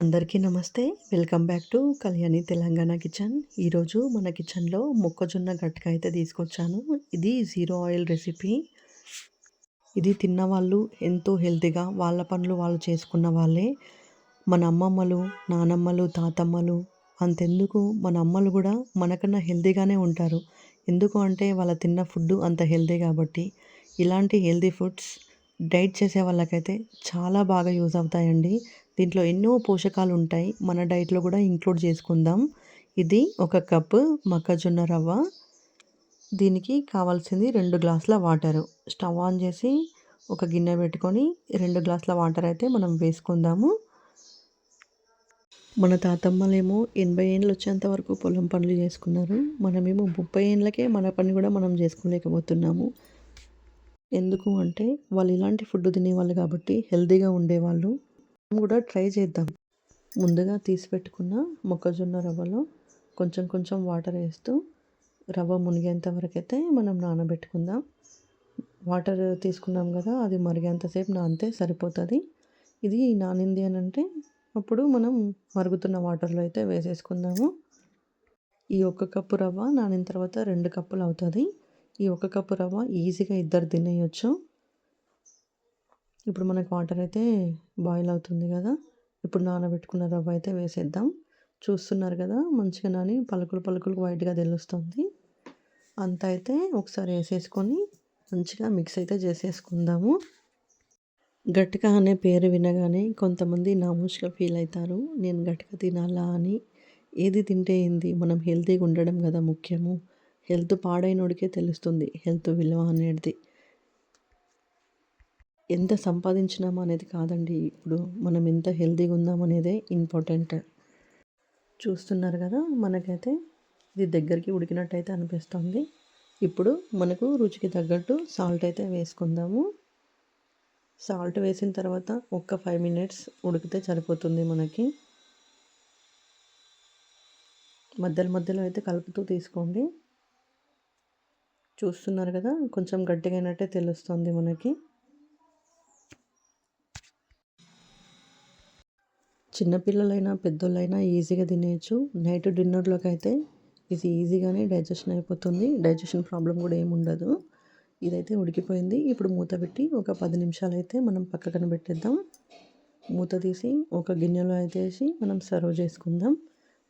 అందరికీ నమస్తే. Welcome back to Kalyani Telangana kitchen. ఈరోజు మన కిచెన్‌లో మొక్కజొన్న గట్క అయితే తీసుకొచ్చాను. ఇది జీరో ఆయిల్ రెసిపీ. ఇది తిన్నవాళ్ళు ఎంతో హెల్తీగా వాళ్ళ పనులు వాళ్ళు చేసుకున్న వాళ్ళే. మన అమ్మమ్మలు, నానమ్మలు, తాతమ్మలు అంతెందుకు మన అమ్మలు కూడా మనకన్నా హెల్తీగానే ఉంటారు. ఎందుకు అంటే వాళ్ళు తిన్న ఫుడ్డు అంత హెల్తీ కాబట్టి. ఇలాంటి హెల్తీ ఫుడ్స్ డైట్ చేసే వాళ్ళకైతే చాలా బాగా యూజ్ అవుతాయండి. దీంట్లో ఎన్నో పోషకాలు ఉంటాయి. మన డైట్‌లో కూడా ఇంక్లూడ్ చేసుకుందాం. ఇది ఒక కప్పు మొక్కజొన్న రవ్వ. దీనికి కావాల్సింది 2 గ్లాసుల వాటరు. స్టవ్ ఆన్ చేసి ఒక గిన్నె పెట్టుకొని 2 గ్లాసుల వాటర్ అయితే మనం వేసుకుందాము. మన తాతమ్మలేమో 80 ఏండ్లు వచ్చేంత వరకు పొలం పనులు చేసుకున్నారు. మనమేమో 30 ఏండ్లకే మన పని కూడా మనం చేసుకోలేకపోతున్నాము. ఎందుకు అంటే వాళ్ళు ఇలాంటి ఫుడ్ తినేవాళ్ళు కాబట్టి హెల్తీగా ఉండేవాళ్ళు. మనం కూడా ట్రై చేద్దాం. ముందుగా తీసి పెట్టుకున్న మొక్కజొన్న రవ్వలో కొంచెం కొంచెం వాటర్ వేస్తూ రవ్వ మునిగేంత వరకైతే మనం నానబెట్టుకుందాం. వాటర్ తీసుకున్నాం కదా, అది మరిగేంతసేపు నానితే సరిపోతుంది. ఇది నానింది అని అంటే అప్పుడు మనం మరుగుతున్న వాటర్లో అయితే వేసేసుకుందాము. ఈ 1 కప్పు రవ్వ నానిన తర్వాత 2 కప్పులు అవుతుంది. ఈ 1 కప్పు రవ్వ ఈజీగా ఇద్దరు తినేయొచ్చు. ఇప్పుడు మనకు వాటర్ అయితే బాయిల్ అవుతుంది కదా, ఇప్పుడు నానబెట్టుకున్న రవ్వ అయితే వేసేద్దాం. చూస్తున్నారు కదా, మంచిగా నాని పలుకులు పలుకులు వైట్గా తెలుస్తుంది. అంతా అయితే ఒకసారి వేసేసుకొని మంచిగా మిక్స్ అయితే చేసేసుకుందాము. గట్క అనే పేరు వినగానే కొంతమంది నామోష్గా ఫీల్ అవుతారు. నేను గట్క తినాలా అని. ఏది తింటే ఏంది, మనం హెల్తీగా ఉండడం కదా ముఖ్యము. హెల్త్ పాడైనోడికే తెలుస్తుంది హెల్త్ విలువ అనేది. ఎంత సంపాదించినామా అనేది కాదండి, ఇప్పుడు మనం ఎంత హెల్తీగా ఉందామనేదే ఇంపార్టెంట్. చూస్తున్నారు కదా, మనకైతే ఇది దగ్గరికి ఉడికినట్టయితే అనిపిస్తుంది. ఇప్పుడు మనకు రుచికి తగ్గట్టు సాల్ట్ అయితే వేసుకుందాము. సాల్ట్ వేసిన తర్వాత ఒక్క 5 మినిట్స్ ఉడికితే సరిపోతుంది మనకి. మధ్యలో మధ్యలో అయితే కలుపుతూ తీసుకోండి. చూస్తున్నారు కదా, కొంచెం గట్టిగా అయినట్టే తెలుస్తుంది మనకి. చిన్నపిల్లలైనా పెద్దోళ్ళైనా ఈజీగా తినేయచ్చు. నైట్ డిన్నర్లోకి అయితే ఇది ఈజీగానే డైజెషన్ అయిపోతుంది. డైజెషన్ ప్రాబ్లం కూడా ఏమి ఉండదు. ఇదైతే ఉడికిపోయింది. ఇప్పుడు మూత పెట్టి ఒక 10 నిమిషాలు అయితే మనం పక్కన పెట్టేద్దాం. మూత తీసి ఒక గిన్నెలో అయితే వేసి మనం సర్వ్ చేసుకుందాం.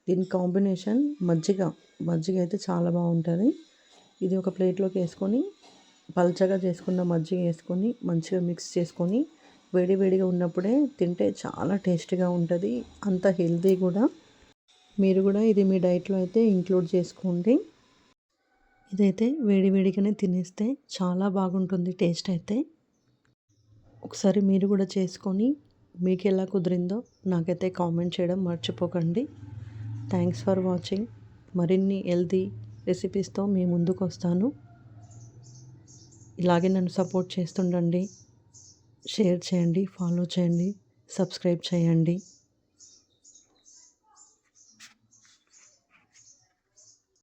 దీని కాంబినేషన్ మజ్జిగ అయితే చాలా బాగుంటుంది. ఇది ఒక ప్లేట్లోకి వేసుకొని పల్చగా చేసుకున్న మజ్జిగ వేసుకొని మంచిగా మిక్స్ చేసుకొని వేడివేడిగా ఉన్నప్పుడే తింటే చాలా టేస్టీగా ఉంటుంది. అంత హెల్తీ కూడా. మీరు కూడా ఇది మీ డైట్లో అయితే ఇంక్లూడ్ చేసుకోండి. ఇదైతే వేడివేడిగానే తినేస్తే చాలా బాగుంటుంది టేస్ట్ అయితే. ఒకసారి మీరు కూడా చేసుకొని మీకు ఎలా కుదిరిందో నాకైతే కామెంట్ చేయడం మర్చిపోకండి. Thanks for watching. మరిన్ని హెల్తీ రెసిపీస్తో మీ ముందుకు వస్తాను. ఇలాగే నన్ను సపోర్ట్ చేస్తుండండి. షేర్ చేయండి, ఫాలో చేయండి, సబ్స్క్రైబ్ చేయండి.